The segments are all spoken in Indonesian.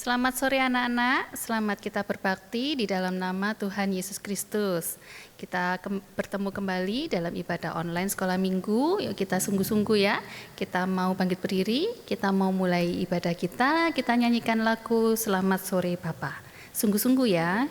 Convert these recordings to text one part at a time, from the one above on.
Selamat sore anak-anak, selamat kita berbakti di dalam nama Tuhan Yesus Kristus. Kita bertemu kembali dalam ibadah online sekolah minggu. Yuk kita sungguh-sungguh ya, kita mau bangkit berdiri, kita mau mulai ibadah kita nyanyikan lagu Selamat Sore Bapa. Sungguh-sungguh ya.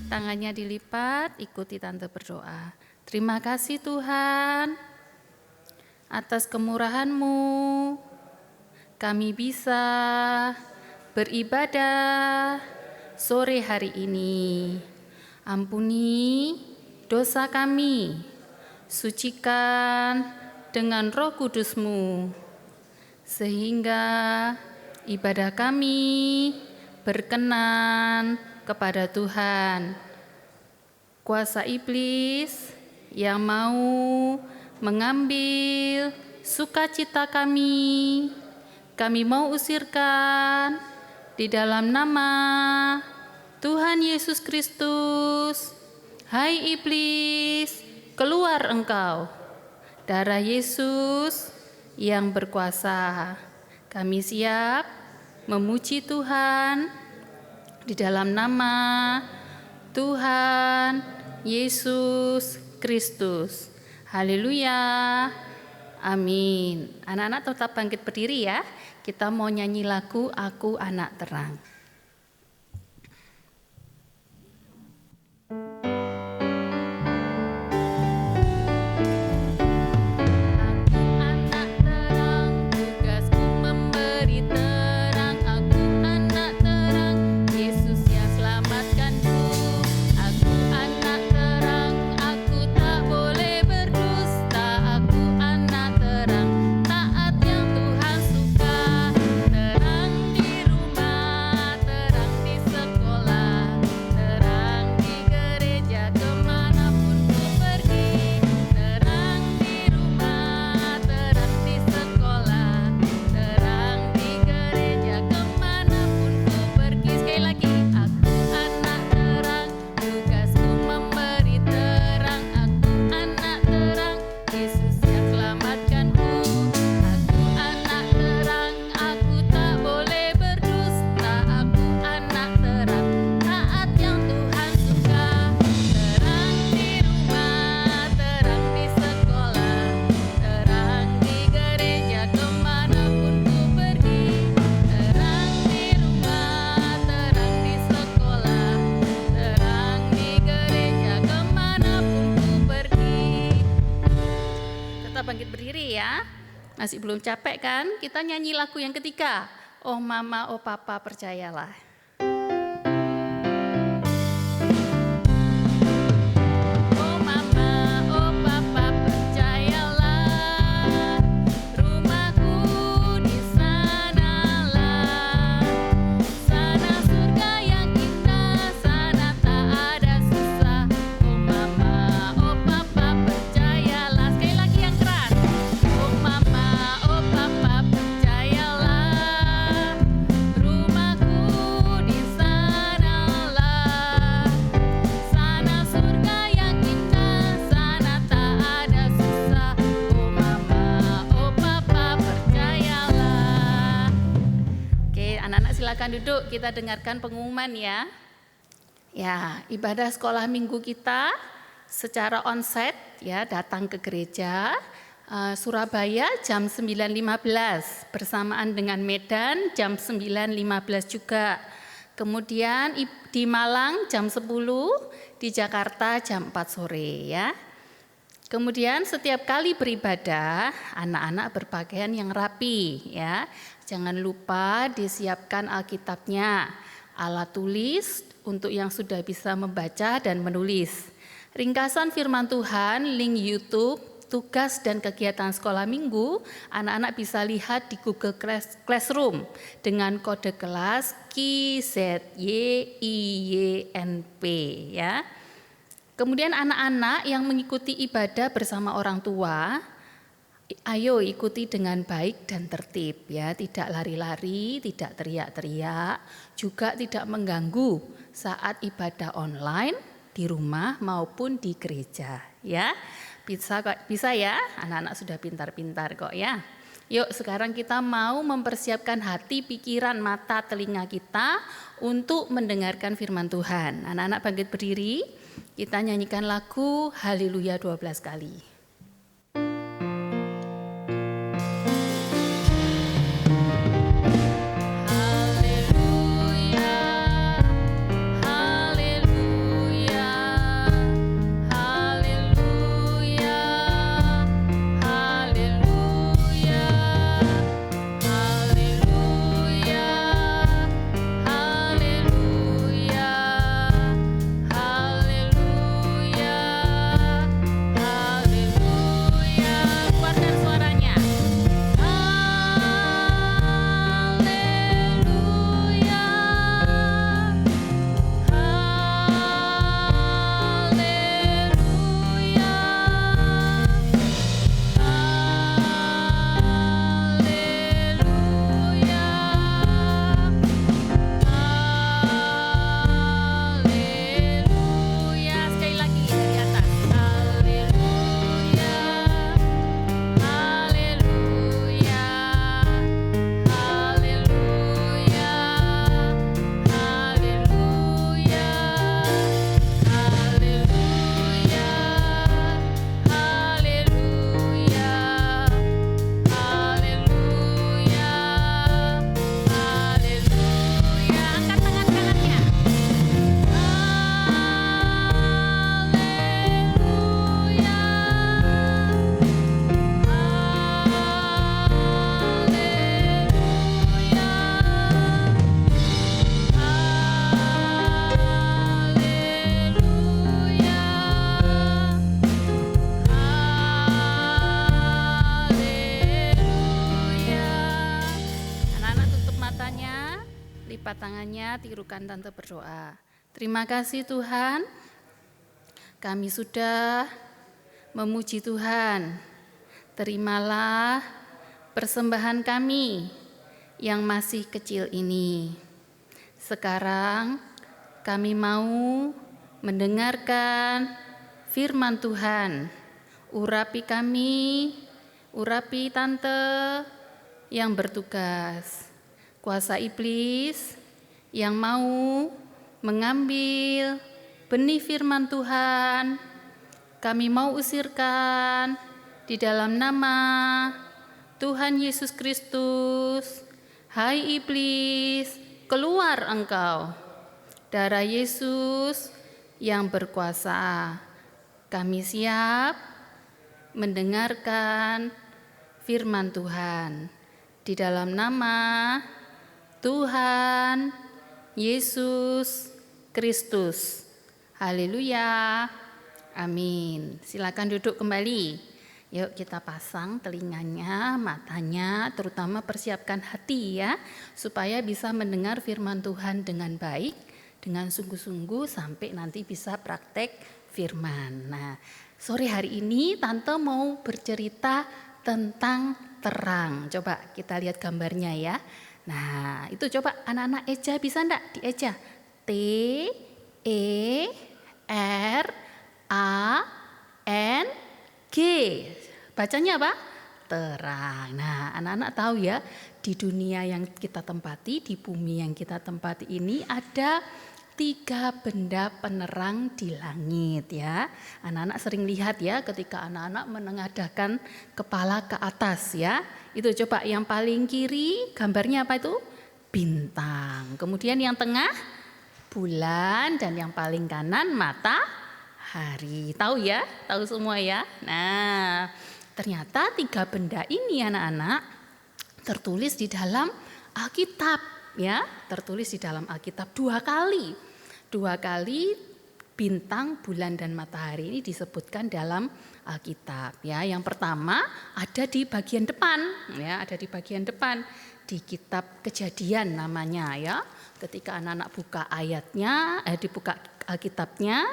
Tangannya dilipat, ikuti tante berdoa. Terima kasih Tuhan atas kemurahan-Mu. Kami bisa beribadah sore hari ini. Ampuni dosa kami, sucikan dengan Roh Kudus-Mu, sehingga ibadah kami berkenan kepada Tuhan. Kuasa iblis yang mau mengambil sukacita kami mau usirkan di dalam nama Tuhan Yesus Kristus. Hai iblis, keluar engkau. Darah Yesus yang berkuasa. Kami siap memuji Tuhan di dalam nama Tuhan Yesus Kristus. Haleluya. Amin. Anak-anak tetap bangkit berdiri ya. Kita mau nyanyi lagu Aku Anak Terang. Terang di rumah bangkit berdiri ya. Masih belum capek kan? Kita nyanyi lagu yang ketiga. Oh mama, oh papa, percayalah. Silakan duduk, kita dengarkan pengumuman ya. Ya, ibadah sekolah minggu kita secara onsite ya, datang ke gereja Surabaya jam 9.15 bersamaan dengan Medan jam 9.15 juga. Kemudian di Malang jam 10, di Jakarta jam 4 sore ya. Kemudian setiap kali beribadah, anak-anak berpakaian yang rapi ya. Jangan lupa disiapkan Alkitabnya, alat tulis untuk yang sudah bisa membaca dan menulis. Ringkasan firman Tuhan, link YouTube, tugas dan kegiatan sekolah minggu, anak-anak bisa lihat di Google Classroom dengan kode kelas KZYIYNP ya. Kemudian anak-anak yang mengikuti ibadah bersama orang tua, ayo ikuti dengan baik dan tertib ya, tidak lari-lari, tidak teriak-teriak, juga tidak mengganggu saat ibadah online di rumah maupun di gereja ya. Bisa ya, anak-anak sudah pintar-pintar kok ya. Yuk sekarang kita mau mempersiapkan hati, pikiran, mata, telinga kita untuk mendengarkan firman Tuhan. Anak-anak bangkit berdiri, kita nyanyikan lagu Haleluya 12 kali. Tangannya, tirukan tante berdoa. Terima kasih Tuhan, kami sudah memuji Tuhan. Terimalah persembahan kami yang masih kecil ini. Sekarang kami mau mendengarkan firman Tuhan. Urapi kami, urapi tante yang bertugas. Kuasa iblis yang mau mengambil benih firman Tuhan, kami mau usirkan di dalam nama Tuhan Yesus Kristus. Hai iblis, keluar engkau. Darah Yesus yang berkuasa. Kami siap mendengarkan firman Tuhan. Di dalam nama Tuhan Yesus Kristus. Haleluya. Amin. Silakan duduk kembali. Yuk kita pasang telinganya, matanya, terutama persiapkan hati ya, supaya bisa mendengar firman Tuhan dengan baik, dengan sungguh-sungguh sampai nanti bisa praktek firman. Nah, sore hari ini Tante mau bercerita tentang terang. Coba kita lihat gambarnya ya. Nah, itu coba anak-anak eja, bisa enggak dieja? T, E, R, A, N, G. Bacanya apa? Terang. Nah, anak-anak tahu ya, di dunia yang kita tempati, di bumi yang kita tempati ini ada 3 benda penerang di langit ya. Anak-anak sering lihat ya ketika anak-anak menengadahkan kepala ke atas ya. Itu coba yang paling kiri gambarnya apa itu? Bintang. Kemudian yang tengah bulan, dan yang paling kanan matahari. Tahu ya? Tahu semua ya? Nah, ternyata 3 benda ini anak-anak tertulis di dalam Alkitab ya. Tertulis di dalam Alkitab 2 kali. 2 kali bintang, bulan, dan matahari ini disebutkan dalam Alkitab ya. Yang pertama ada di bagian depan ya, ada di bagian depan di kitab Kejadian namanya ya. Ketika anak-anak buka ayatnya, dibuka Alkitabnya,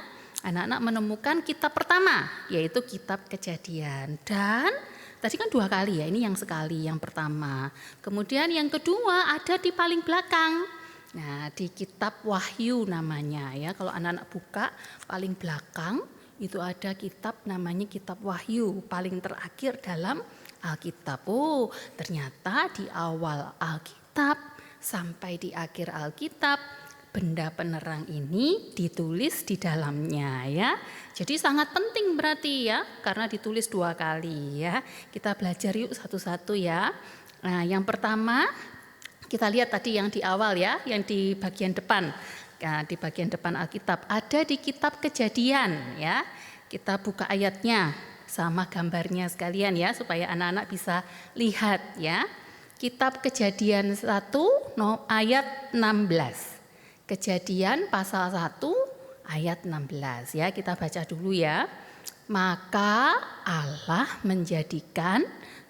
anak-anak menemukan kitab pertama, yaitu kitab Kejadian. Dan tadi kan 2 kali ya, ini yang sekali, yang pertama. Kemudian yang kedua ada di paling belakang. Nah, di kitab Wahyu namanya ya. Kalau anak-anak buka paling belakang, itu ada kitab namanya kitab Wahyu, paling terakhir dalam Alkitab. Oh, ternyata di awal Alkitab sampai di akhir Alkitab, benda penerang ini ditulis di dalamnya ya. Jadi sangat penting berarti ya, karena ditulis 2 kali ya. Kita belajar yuk satu-satu ya. Nah, yang pertama kita lihat tadi yang di awal ya, yang di bagian depan. Nah, di bagian depan Alkitab ada di kitab Kejadian ya. Kita buka ayatnya sama gambarnya sekalian ya, supaya anak-anak bisa lihat ya. Kitab Kejadian 1 ayat 16. Kejadian pasal 1 ayat 16 ya, kita baca dulu ya. Maka Allah menjadikan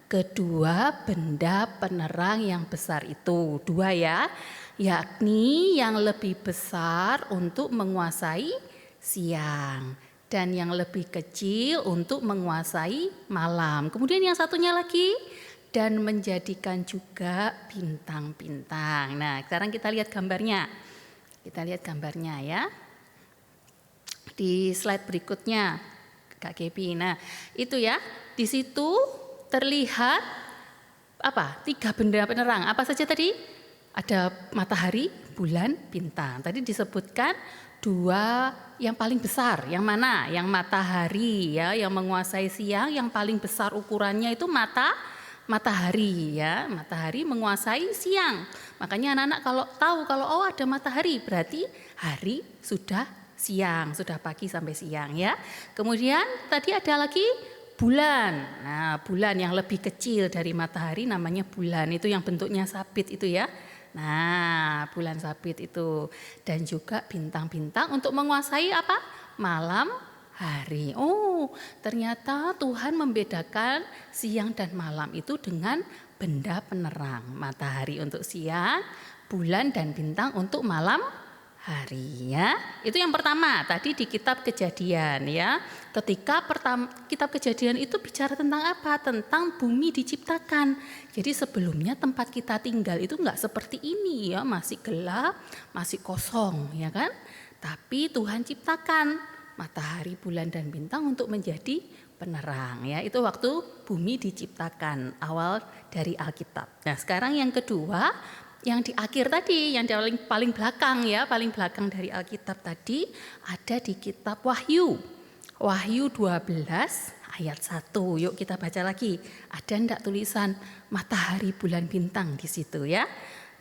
kedua benda penerang yang besar itu, 2 ya, yakni yang lebih besar untuk menguasai siang dan yang lebih kecil untuk menguasai malam. Kemudian yang satunya lagi, dan menjadikan juga bintang-bintang. Nah, sekarang kita lihat gambarnya. Kita lihat gambarnya ya. Di slide berikutnya, Kak Gepi. Nah, itu ya. Di situ terlihat apa? 3 benda penerang. Apa saja tadi? Ada matahari, bulan, bintang. Tadi disebutkan 2 yang paling besar. Yang mana? Yang matahari ya, yang menguasai siang, yang paling besar ukurannya itu matahari ya, matahari menguasai siang. Makanya anak-anak kalau tahu kalau ada matahari berarti hari sudah siang, sudah pagi sampai siang ya. Kemudian tadi ada lagi bulan. Nah, bulan yang lebih kecil dari matahari namanya bulan, itu yang bentuknya sabit itu ya. Nah, bulan sabit itu, dan juga bintang-bintang untuk menguasai apa? Malam hari. Oh, ternyata Tuhan membedakan siang dan malam itu dengan benda penerang. Matahari untuk siang, bulan dan bintang untuk malam hari ya. Itu yang pertama tadi di kitab Kejadian ya. Ketika kitab Kejadian itu bicara tentang apa? Tentang bumi diciptakan. Jadi sebelumnya tempat kita tinggal itu enggak seperti ini ya, masih gelap, masih kosong ya kan? Tapi Tuhan ciptakan matahari, bulan, dan bintang untuk menjadi penerang ya. Itu waktu bumi diciptakan, awal dari Alkitab. Nah, sekarang yang kedua, yang di akhir tadi, yang paling belakang ya, paling belakang dari Alkitab tadi ada di kitab Wahyu. Wahyu 12 ayat 1. Yuk kita baca lagi. Ada enggak tulisan matahari, bulan, bintang di situ ya?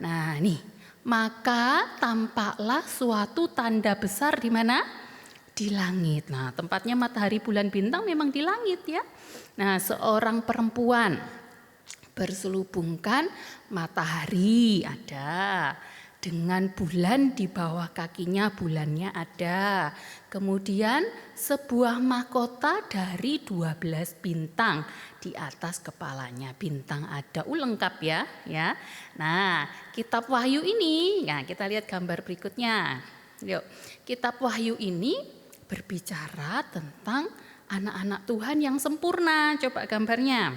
Nah, nih. Maka tampaklah suatu tanda besar di mana? Di langit. Nah, tempatnya matahari, bulan, bintang memang di langit ya. Nah, seorang perempuan berselubungkan matahari ada, dengan bulan di bawah kakinya, bulannya ada. Kemudian sebuah mahkota dari 12 bintang di atas kepalanya, bintang ada, lengkap ya. Nah, kitab Wahyu ini, nah kita lihat gambar berikutnya. Yuk, kitab Wahyu ini berbicara tentang anak-anak Tuhan yang sempurna. Coba gambarnya.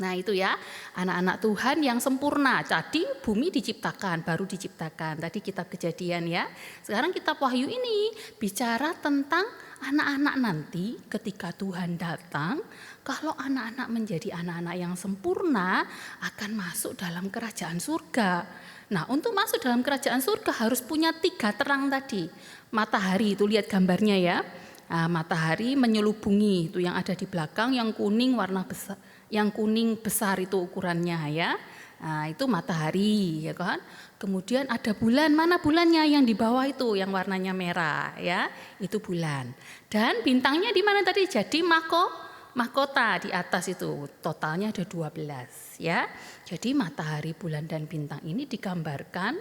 Nah itu ya, anak-anak Tuhan yang sempurna. Jadi bumi diciptakan, baru diciptakan. Tadi kitab Kejadian ya. Sekarang kitab Wahyu ini bicara tentang anak-anak nanti ketika Tuhan datang. Kalau anak-anak menjadi anak-anak yang sempurna akan masuk dalam kerajaan surga. Nah untuk masuk dalam kerajaan surga harus punya 3 terang tadi. Matahari itu lihat gambarnya ya. Nah, matahari menyelubungi itu yang ada di belakang, yang kuning warna besar. Yang kuning besar itu ukurannya ya. Nah, itu matahari ya kan. Kemudian ada bulan, mana bulannya yang di bawah itu yang warnanya merah ya. Itu bulan. Dan bintangnya di mana tadi? Jadi mahkota di atas itu. Totalnya ada 12 ya. Jadi matahari, bulan dan bintang ini digambarkan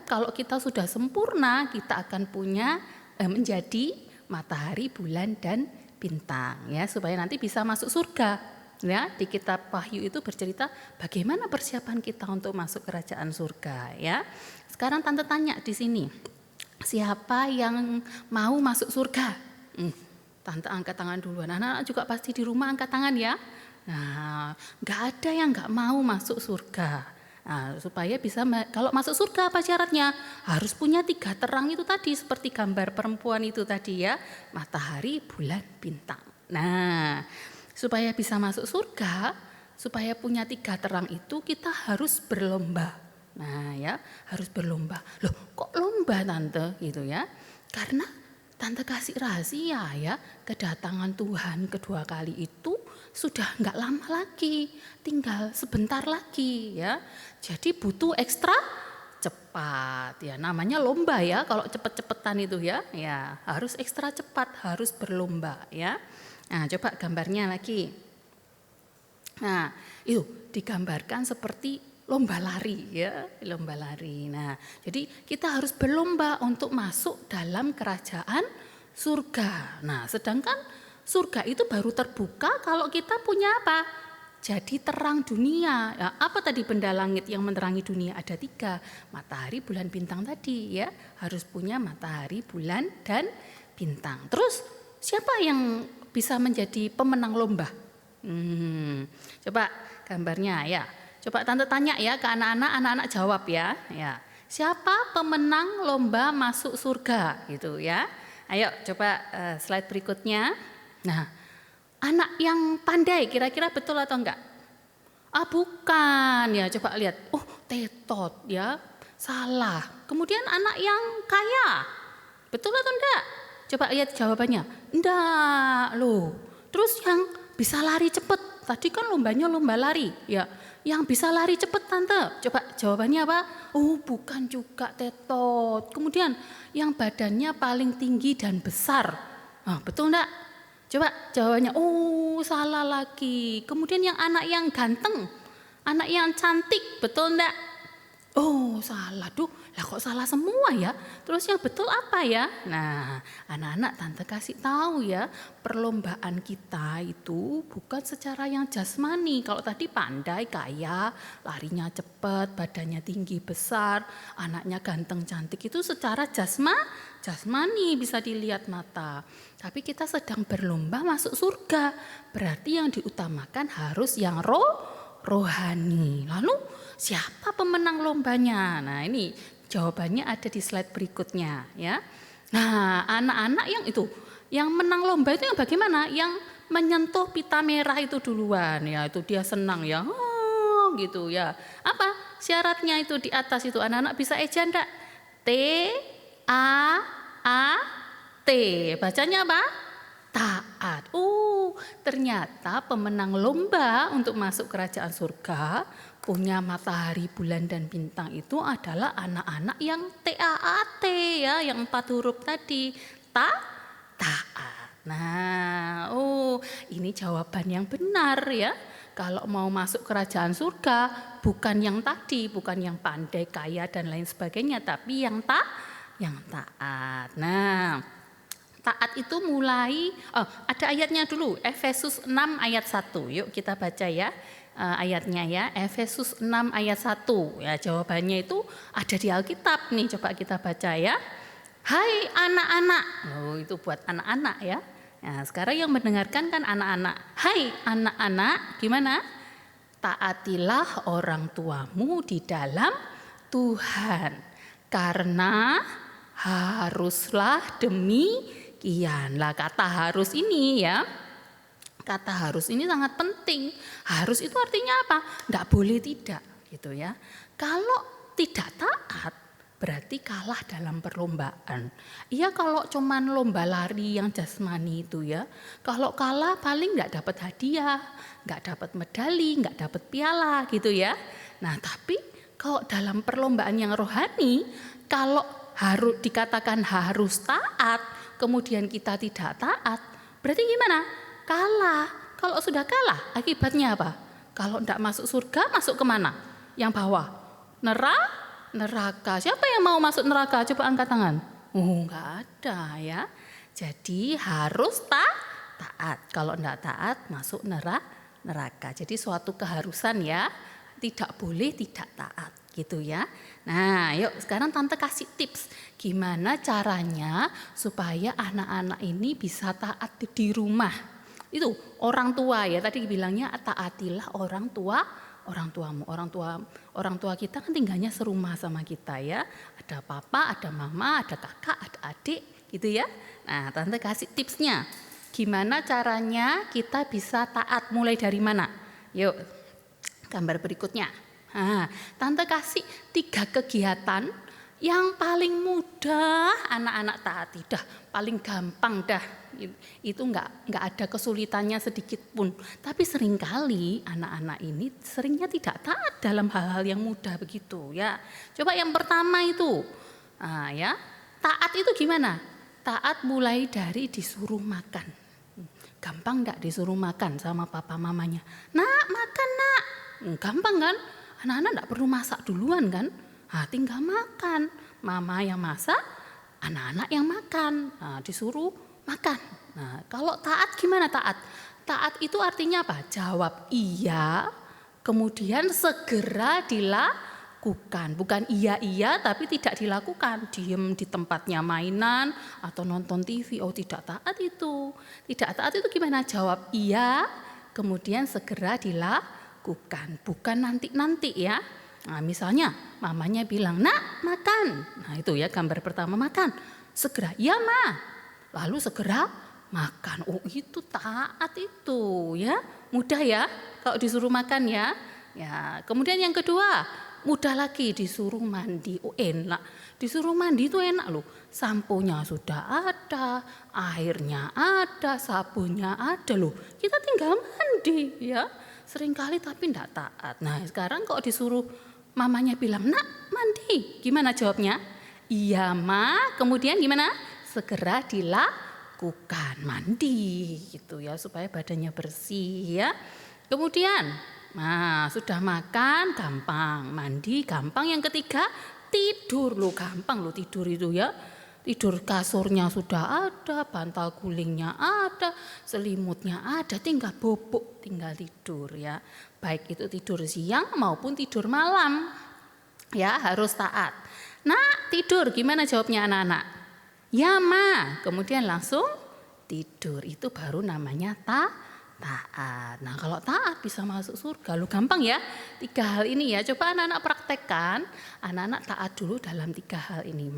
kalau kita sudah sempurna kita akan punya menjadi matahari, bulan dan bintang ya, supaya nanti bisa masuk surga ya. Di kitab Wahyu itu bercerita bagaimana persiapan kita untuk masuk kerajaan surga ya. Sekarang tante tanya di sini, siapa yang mau masuk surga? Tante angkat tangan duluan. Anak-anak juga pasti di rumah angkat tangan ya. Nah, nggak ada yang nggak mau masuk surga. Nah, supaya bisa, kalau masuk surga apa syaratnya? Harus punya 3 terang itu tadi, seperti gambar perempuan itu tadi ya, matahari, bulan, bintang. Nah, supaya bisa masuk surga, supaya punya 3 terang itu kita harus berlomba. Nah ya, harus berlomba. Loh kok lomba tante gitu ya? Karena tante kasih rahasia ya, kedatangan Tuhan kedua kali itu sudah enggak lama lagi, tinggal sebentar lagi ya. Jadi butuh ekstra cepat ya, namanya lomba ya, kalau cepet-cepetan itu ya harus ekstra cepat, harus berlomba ya. Nah coba gambarnya lagi. Nah itu digambarkan seperti lomba lari ya, lomba lari. Nah jadi kita harus berlomba untuk masuk dalam kerajaan surga. Nah sedangkan surga itu baru terbuka kalau kita punya apa? Jadi terang dunia. Ya, apa tadi benda langit yang menerangi dunia? Ada 3, matahari, bulan, bintang tadi ya. Harus punya matahari, bulan, dan bintang. Terus siapa yang bisa menjadi pemenang lomba? Coba gambarnya ya. Coba tante tanya ya ke anak-anak, anak-anak jawab ya. Siapa pemenang lomba masuk surga gitu ya? Ayo coba slide berikutnya. Nah, anak yang pandai kira-kira betul atau enggak? Bukan ya, coba lihat. Oh, tetot ya, salah. Kemudian anak yang kaya, betul atau enggak? Coba lihat jawabannya. Enggak loh. Terus yang bisa lari cepet, tadi kan lombanya lomba lari ya. Yang bisa lari cepet tante, coba jawabannya apa? Oh bukan juga tetot. Kemudian yang badannya paling tinggi dan besar, betul enggak? Coba jawabannya, oh salah lagi. Kemudian yang anak yang ganteng, anak yang cantik, betul enggak? Oh salah, lah kok salah semua ya? Terus yang betul apa ya? Nah anak-anak tante kasih tahu ya, perlombaan kita itu bukan secara yang jasmani. Kalau tadi pandai, kaya, larinya cepat, badannya tinggi, besar, anaknya ganteng, cantik, itu secara jasmani bisa dilihat mata. Tapi kita sedang berlomba masuk surga, berarti yang diutamakan harus yang rohani. Lalu siapa pemenang lombanya? Nah ini jawabannya ada di slide berikutnya ya. Nah anak-anak yang itu, yang menang lomba itu yang bagaimana? Yang menyentuh pita merah itu duluan ya, itu dia senang ya, gitu ya. Apa syaratnya itu di atas itu? Anak-anak bisa eja enggak? T-A-A-T, bacanya apa? Taat. Ternyata pemenang lomba untuk masuk kerajaan surga punya matahari, bulan, dan bintang itu adalah anak-anak yang TAAT ya, yang 4 huruf tadi, taat. Nah, ini jawaban yang benar ya. Kalau mau masuk kerajaan surga, bukan yang tadi, bukan yang pandai, kaya, dan lain sebagainya, tapi yang taat. Nah, taat itu mulai, ada ayatnya dulu, Efesus 6 ayat 1. Yuk kita baca ya ayatnya ya, Efesus 6 ayat 1. Ya, jawabannya itu ada di Alkitab nih, coba kita baca ya. Hai anak-anak, itu buat anak-anak ya. Nah, sekarang yang mendengarkan kan anak-anak. Hai anak-anak, gimana? Taatilah orang tuamu di dalam Tuhan, karena haruslah demikian. Lah, kata harus ini ya, kata harus ini sangat penting. Harus itu artinya apa? Enggak boleh tidak gitu ya. Kalau tidak taat berarti kalah dalam perlombaan. Iya, kalau cuman lomba lari yang jasmani itu ya, kalau kalah paling enggak dapat hadiah, enggak dapat medali, enggak dapat piala gitu ya. Nah, tapi kalau dalam perlombaan yang rohani, kalau harus dikatakan harus taat, kemudian kita tidak taat, berarti gimana? Kalah. Kalau sudah kalah, akibatnya apa? Kalau tidak masuk surga, masuk kemana? Yang bawah? Neraka. Siapa yang mau masuk neraka? Coba angkat tangan. Enggak ada ya. Jadi harus taat. Kalau tidak taat, masuk neraka. Jadi suatu keharusan ya. Tidak boleh tidak taat gitu ya. Nah, yuk sekarang Tante kasih tips gimana caranya supaya anak-anak ini bisa taat di rumah. Itu orang tua ya, tadi bilangnya taatilah orang tuamu. Orang tua kita kan tinggalnya serumah sama kita ya. Ada papa, ada mama, ada kakak, ada adik gitu ya. Nah, Tante kasih tipsnya. Gimana caranya kita bisa taat, mulai dari mana? Yuk, gambar berikutnya. Nah, Tante kasih 3 kegiatan yang paling mudah anak-anak taati, dah paling gampang dah. Itu enggak ada kesulitannya sedikit pun. Tapi seringkali anak-anak ini seringnya tidak taat dalam hal-hal yang mudah begitu ya. Coba yang pertama itu, ya, taat itu gimana? Taat mulai dari disuruh makan. Gampang enggak disuruh makan sama papa mamanya? Nak, makan nak. Gampang kan? Anak-anak enggak perlu masak duluan kan? Tinggal makan. Mama yang masak, anak-anak yang makan. Disuruh makan. Nah, kalau taat gimana taat? Taat itu artinya apa? Jawab iya, kemudian segera dilakukan. Bukan iya tapi tidak dilakukan. Diem di tempatnya mainan atau nonton TV. Tidak taat itu. Tidak taat itu gimana? Jawab iya, kemudian segera dilakukan. Bukan nanti-nanti ya. Nah, misalnya mamanya bilang, nak makan. Nah itu ya gambar pertama, makan. Segera, ya ma. Lalu segera makan. Itu taat itu ya. Mudah ya kalau disuruh makan ya. Ya, kemudian yang kedua, mudah lagi disuruh mandi. Enak. Disuruh mandi itu enak loh. Samponya sudah ada, airnya ada, sabunnya ada loh. Kita tinggal mandi ya. Seringkali tapi enggak taat. Nah, sekarang kok disuruh mamanya bilang, nak mandi. Gimana jawabnya? Iya ma, kemudian gimana? Segera dilakukan, mandi gitu ya, supaya badannya bersih ya. Kemudian, nah sudah makan gampang, mandi gampang. Yang ketiga, tidur loh, gampang loh tidur itu ya. Tidur kasurnya sudah ada, bantal gulingnya ada, selimutnya ada, tinggal bobok, tinggal tidur ya. Baik itu tidur siang maupun tidur malam. Ya, harus taat. Nah, tidur gimana jawabnya anak-anak? Ya, ma. Kemudian langsung tidur. Itu baru namanya taat. Nah, kalau taat bisa masuk surga. Lu gampang ya. 3 hal ini ya. Coba anak-anak praktekkan. Anak-anak taat dulu dalam 3 hal ini.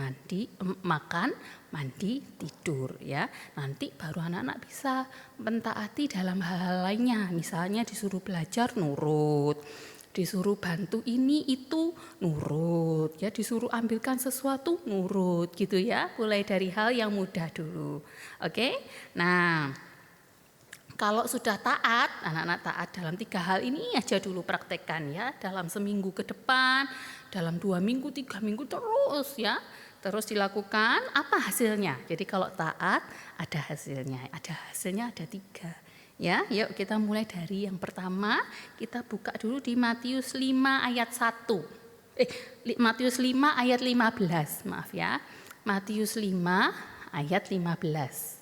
Makan, mandi, tidur ya. Nanti baru anak-anak bisa mentaati dalam hal-hal lainnya. Misalnya disuruh belajar, nurut. Disuruh bantu ini itu, nurut ya. Disuruh ambilkan sesuatu, nurut gitu ya. Mulai dari hal yang mudah dulu. Oke. Nah, Kalau sudah taat, anak-anak taat dalam 3 hal ini aja dulu praktekkan ya, dalam seminggu ke depan, dalam 2 minggu, 3 minggu terus ya. Terus dilakukan, apa hasilnya? Jadi kalau taat ada hasilnya ada 3. Ya, yuk kita mulai dari yang pertama, kita buka dulu di Matius 5 ayat 1. Matius 5 ayat 15, maaf ya. Matius 5 ayat 15.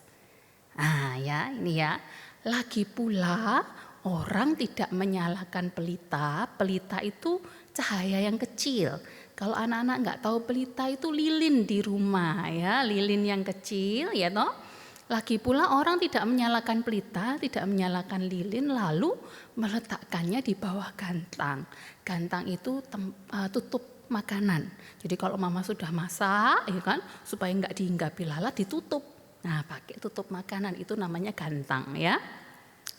Ya, ini ya. Lagi pula orang tidak menyalakan pelita. Pelita itu cahaya yang kecil. Kalau anak-anak nggak tahu pelita itu lilin di rumah ya, lilin yang kecil ya toh. Lagi pula orang tidak menyalakan pelita, tidak menyalakan lilin lalu meletakkannya di bawah gantang. Gantang itu tutup makanan. Jadi kalau mama sudah masak ya kan, supaya nggak dihinggapi lalat ditutup. Nah, pakai tutup makanan itu namanya gantang ya.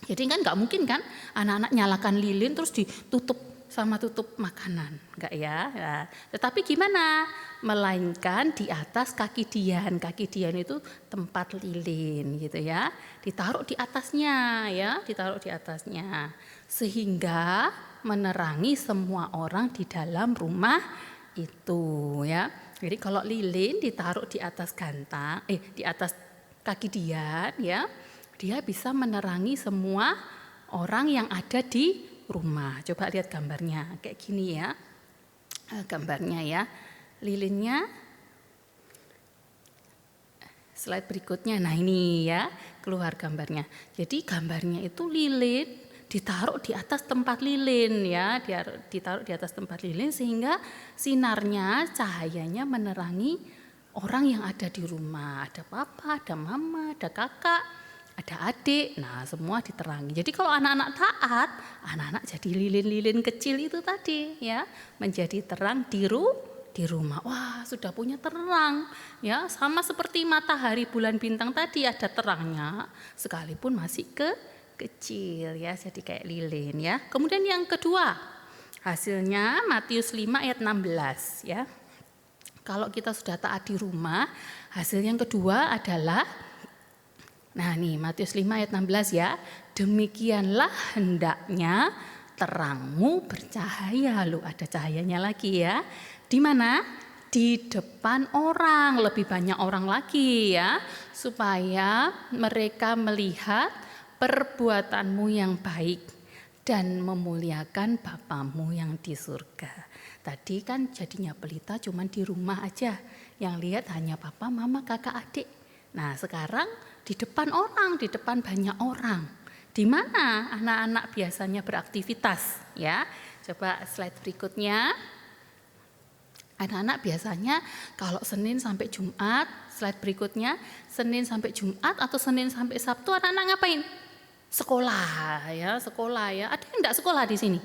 Jadi kan nggak mungkin kan anak-anak nyalakan lilin terus ditutup sama tutup makanan, enggak ya. Nah, tetapi gimana? Melainkan di atas kaki dian. Kaki dian itu tempat lilin gitu ya. Ditaruh di atasnya ya, ditaruh di atasnya. Sehingga menerangi semua orang di dalam rumah itu ya. Jadi kalau lilin ditaruh di atas gantang, di atas kaki dian ya, dia bisa menerangi semua orang yang ada di rumah. Coba lihat gambarnya kayak gini ya, gambarnya ya, lilinnya. Slide berikutnya, nah ini ya keluar gambarnya. Jadi gambarnya itu lilin ditaruh di atas tempat lilin ya, ditaruh di atas tempat lilin sehingga sinarnya, cahayanya menerangi orang yang ada di rumah. Ada papa, ada mama, ada kakak, ada adik, nah semua diterangi. Jadi kalau anak-anak taat, anak-anak jadi lilin-lilin kecil itu tadi ya, menjadi terang di rumah. Wah, sudah punya terang ya, sama seperti matahari, bulan, bintang tadi ada terangnya sekalipun masih kecil ya, jadi kayak lilin ya. Kemudian yang kedua, hasilnya Matius 5 ayat 16 ya. Kalau kita sudah taat di rumah, hasil yang kedua adalah, nah nih Matius 5 ayat 16 ya, demikianlah hendaknya terangmu bercahaya. Loh, ada cahayanya lagi ya. Di mana? Di depan orang, lebih banyak orang lagi ya, supaya mereka melihat perbuatanmu yang baik dan memuliakan Bapamu yang di surga. Tadi kan jadinya pelita cuman di rumah aja, yang lihat hanya papa, mama, kakak, adik. Nah sekarang di depan orang, di depan banyak orang. Di mana anak-anak biasanya beraktivitas ya? Coba slide berikutnya. Anak-anak biasanya kalau Senin sampai Jumat, slide berikutnya, Senin sampai Jumat atau Senin sampai Sabtu anak-anak ngapain? Sekolah ya. Ada yang enggak sekolah di sini?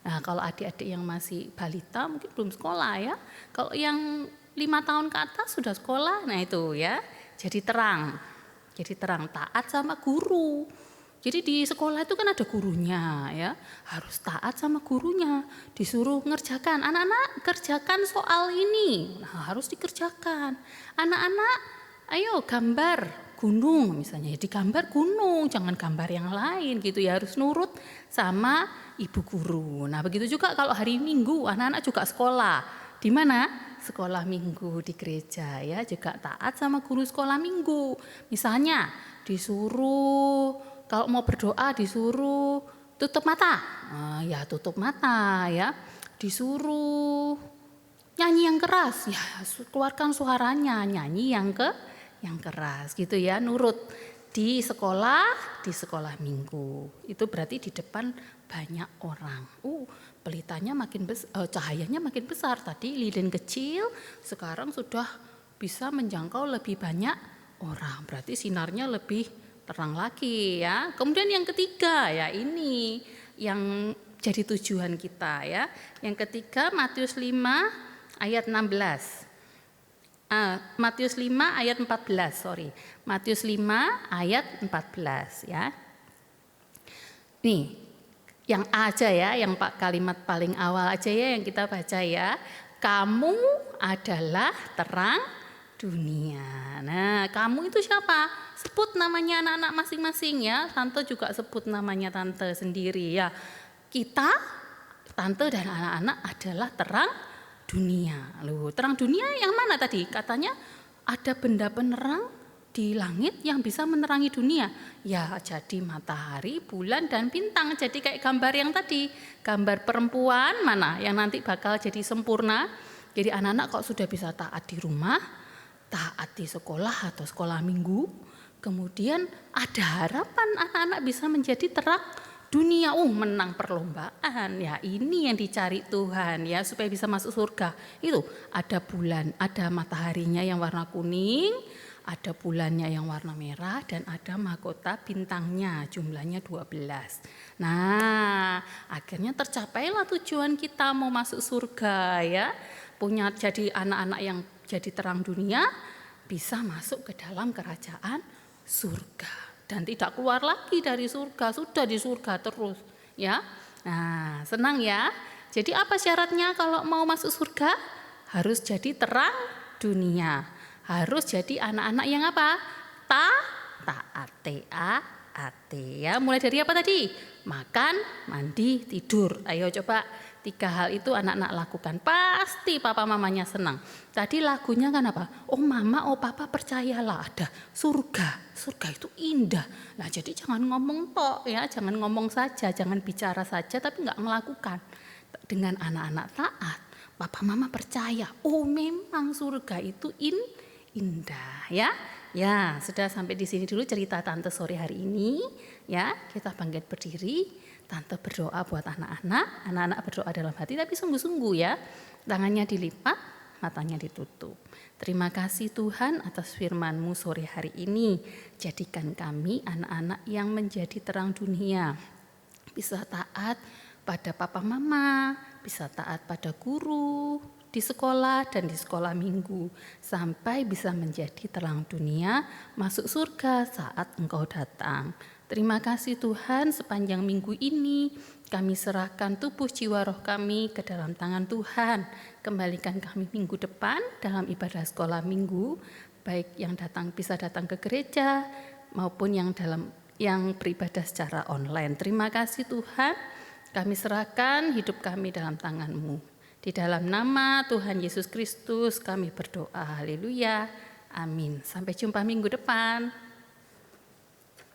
Nah, kalau adik-adik yang masih balita mungkin belum sekolah ya. Kalau yang 5 tahun ke atas sudah sekolah, nah itu ya. Jadi terang taat sama guru. Jadi di sekolah itu kan ada gurunya ya, harus taat sama gurunya. Disuruh ngerjakan, anak-anak kerjakan soal ini, nah harus dikerjakan. Anak-anak ayo gambar gunung misalnya, digambar gunung, jangan gambar yang lain gitu ya, harus nurut sama ibu guru. Nah begitu juga kalau hari Minggu, anak-anak juga sekolah. Di mana? Sekolah Minggu di gereja ya, juga taat sama guru sekolah Minggu. Misalnya disuruh kalau mau berdoa disuruh tutup mata, ya tutup mata ya. Disuruh nyanyi yang keras, ya keluarkan suaranya, nyanyi yang keras gitu ya, nurut di sekolah Minggu. Itu berarti di depan banyak orang. Pelitanya makin besar, cahayanya makin besar. Tadi lilin kecil, sekarang sudah bisa menjangkau lebih banyak orang. Berarti sinarnya lebih terang lagi ya. Kemudian yang ketiga ya, ini yang jadi tujuan kita ya. Yang ketiga Matius 5 ayat 16. Matius 5 ayat 14, Matius 5 ayat 14 ya. Nih, yang A aja ya, yang kalimat paling awal aja ya yang kita baca ya. Kamu adalah terang dunia. Nah, kamu itu siapa? sebut namanya anak-anak masing-masing ya. Tante juga sebut namanya tante sendiri ya. Kita, tante dan anak-anak adalah terang dunia. Loh, terang dunia yang mana tadi? Katanya ada benda penerang di langit yang bisa menerangi dunia. Ya, jadi matahari, bulan, dan bintang. Jadi kayak gambar yang tadi, gambar perempuan mana yang nanti bakal jadi sempurna. Jadi anak-anak kok sudah bisa taat di rumah, taat di sekolah atau sekolah minggu, kemudian ada harapan anak-anak bisa menjadi terang dunia, menang perlombaan. Ya, ini yang dicari Tuhan ya, supaya bisa masuk surga. Itu ada bulan, ada mataharinya yang warna kuning, ada bulannya yang warna merah, dan ada mahkota bintangnya, jumlahnya 12. Nah, akhirnya tercapailah tujuan kita mau masuk surga ya. Punya jadi anak-anak yang jadi terang dunia, bisa masuk ke dalam kerajaan surga. Dan tidak keluar lagi dari surga, sudah di surga terus ya. Nah, senang ya. Jadi apa syaratnya kalau mau masuk surga? Harus jadi terang dunia. Harus jadi anak-anak yang apa? Taat, T-A-A-T ya. Mulai dari apa tadi? Makan, mandi, tidur. Ayo coba 3 hal itu anak-anak lakukan. Pasti papa mamanya senang. Tadi lagunya kan apa? Oh mama, oh papa percayalah ada surga. Surga itu indah. Nah jadi jangan ngomong tok ya, jangan ngomong saja, jangan bicara saja tapi nggak melakukan. Dengan anak-anak taat, papa mama percaya. Oh memang surga itu indah ya. Ya, sudah sampai di sini dulu cerita tante sore hari ini ya. Kita bangkit berdiri, tante berdoa buat anak-anak, anak-anak berdoa dalam hati tapi sungguh-sungguh ya. Tangannya dilipat, matanya ditutup. Terima kasih Tuhan atas firman-Mu sore hari ini. Jadikan kami anak-anak yang menjadi terang dunia. Bisa taat pada papa mama, bisa taat pada guru di sekolah dan di sekolah minggu, sampai bisa menjadi terang dunia masuk surga saat Engkau datang. Terima kasih Tuhan, sepanjang minggu ini kami serahkan tubuh jiwa roh kami ke dalam tangan Tuhan. Kembalikan kami minggu depan dalam ibadah sekolah minggu, baik yang bisa datang ke gereja maupun yang beribadah secara online. Terima kasih Tuhan, kami serahkan hidup kami dalam tangan-Mu. Di dalam nama Tuhan Yesus Kristus kami berdoa. Haleluya. Amin. Sampai jumpa minggu depan.